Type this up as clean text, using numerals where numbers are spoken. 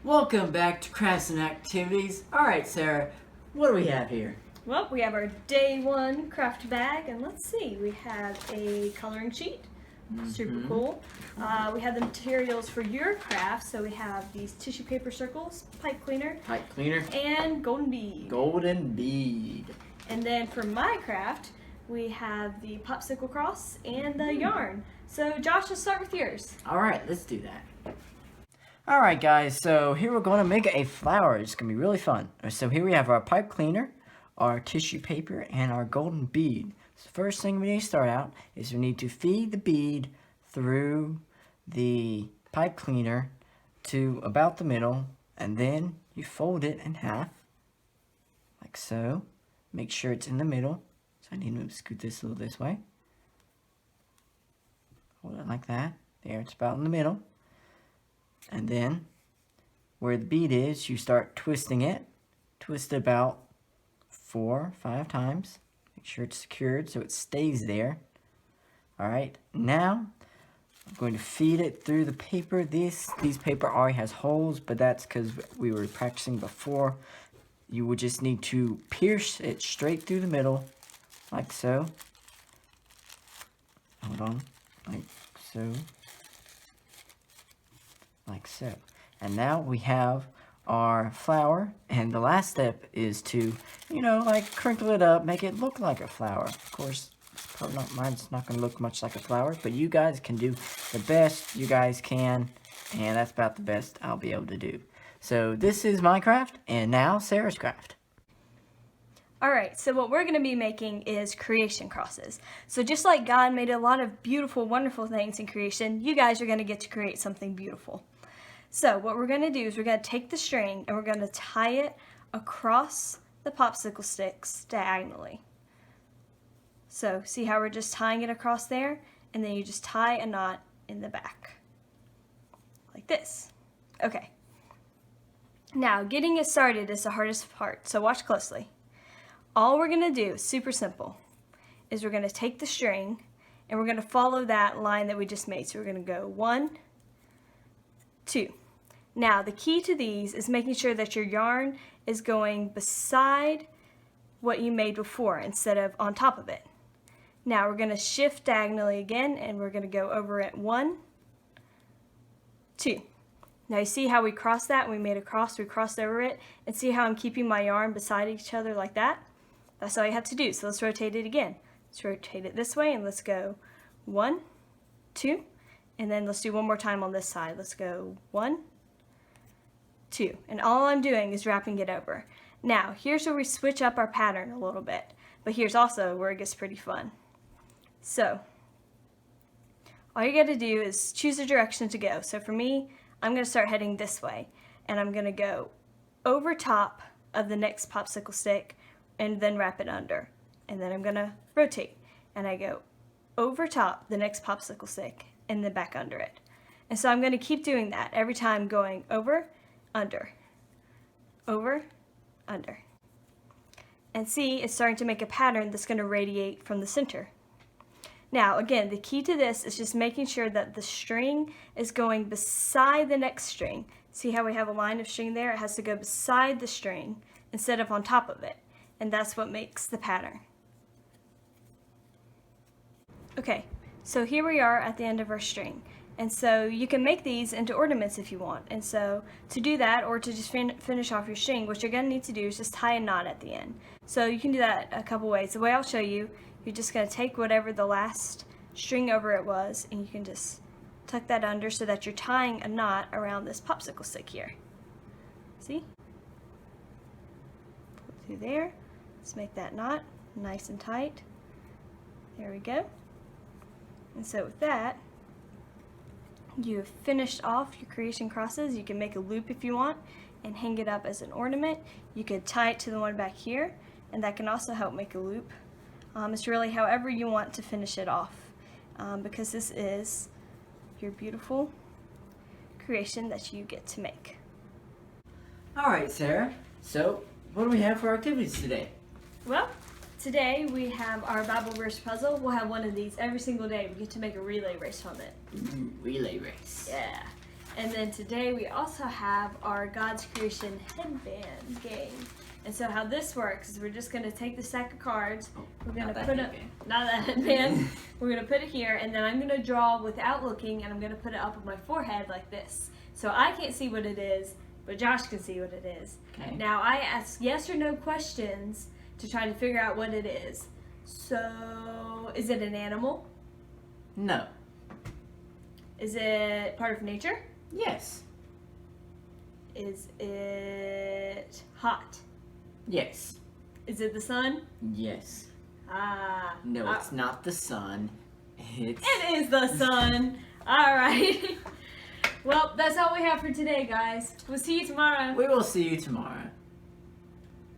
Welcome back to Crafts and Activities. Alright, Sarah, what do we have here? Well, we have our day one craft bag, and let's see, we have a coloring sheet, super cool. We have the materials for your craft, so we have these tissue paper circles, pipe cleaner, and golden bead. Golden bead. And then for my craft, we have the popsicle cross and the yarn. So Josh, let's start with yours. Alright, let's do that. Alright guys, so here we're going to make a flower. It's going to be really fun. So here we have our pipe cleaner, our tissue paper, and our golden bead. So first thing we need to start out is we need to feed the bead through the pipe cleaner to about the middle, and then you fold it in half, like so. Make sure it's in the middle. So I need to scoot this a little this way. Hold it like that. There, it's about in the middle. And then, where the bead is, you start twisting it. Twist it about 4 or 5 times. Make sure it's secured so it stays there. Alright, now I'm going to feed it through the paper. These paper already has holes, but that's because we were practicing before. You would just need to pierce it straight through the middle, like so. Hold on, like so. Like so. And now we have our flower, and the last step is to, like crinkle it up, make it look like a flower. Of course, it's probably not, mine's not going to look much like a flower, but you guys can do the best you guys can, and that's about the best I'll be able to do. So this is my craft, and now Sarah's craft. Alright, so what we're going to be making is creation crosses. So just like God made a lot of beautiful, wonderful things in creation, you guys are going to get to create something beautiful. So what we're going to do is we're going to take the string and we're going to tie it across the popsicle sticks diagonally. So see how we're just tying it across there? And then you just tie a knot in the back. Like this. Okay. Now, getting it started is the hardest part, so watch closely. All we're going to do, super simple, is we're going to take the string and we're going to follow that line that we just made. So we're going to go 1, 2. Now, the key to these is making sure that your yarn is going beside what you made before instead of on top of it. Now, we're going to shift diagonally again and we're going to go over it 1, 2. Now, you see how we crossed that? We made a cross, we crossed over it, and see how I'm keeping my yarn beside each other like that? That's all you have to do. So let's rotate it again. Let's rotate it this way and let's go 1, 2, and then let's do one more time on this side. Let's go 1, 2, and all I'm doing is wrapping it over. Now, here's where we switch up our pattern a little bit, but here's also where it gets pretty fun. So, all you gotta do is choose a direction to go. So for me, I'm gonna start heading this way, and I'm gonna go over top of the next popsicle stick, and then wrap it under. And then I'm gonna rotate, and I go over top the next popsicle stick, and then back under it. And so I'm gonna keep doing that every time, going over, under, over, under. And see, it's starting to make a pattern that's gonna radiate from the center. Now, again, the key to this is just making sure that the string is going beside the next string. See how we have a line of string there? It has to go beside the string instead of on top of it. And that's what makes the pattern. Okay, so here we are at the end of our string. And so you can make these into ornaments if you want. And so to do that, or to just finish off your string, what you're going to need to do is just tie a knot at the end. So you can do that a couple ways. The way I'll show you, you're just going to take whatever the last string over it was, and you can just tuck that under so that you're tying a knot around this popsicle stick here. See? Pull it through there. Let's make that knot nice and tight. There we go. And so with that, you've finished off your creation crosses. You can make a loop if you want and hang it up as an ornament. You could tie it to the one back here, and that can also help make a loop. It's really however you want to finish it off, because this is your beautiful creation that you get to make. Alright, Sarah. So, what do we have for our activities today? Well, today we have our Bible verse puzzle. We'll have one of these every single day. We get to make a relay race from it. Relay race. Yeah. And then today we also have our God's Creation headband game. And so how this works is we're just going to take the stack of cards. We're going to put it, not that headband. We're going to put it here, and then I'm going to draw without looking, and I'm going to put it up on my forehead like this. So I can't see what it is, but Josh can see what it is. Okay. Now I ask yes or no questions to try to figure out what it is. So, is it an animal? No. Is it part of nature? Yes. Is it hot? Yes. Is it the sun? Yes. Ah. No, it's not the sun. It's... It is the sun. All right. Well, that's all we have for today, guys. We'll see you tomorrow. We will see you tomorrow.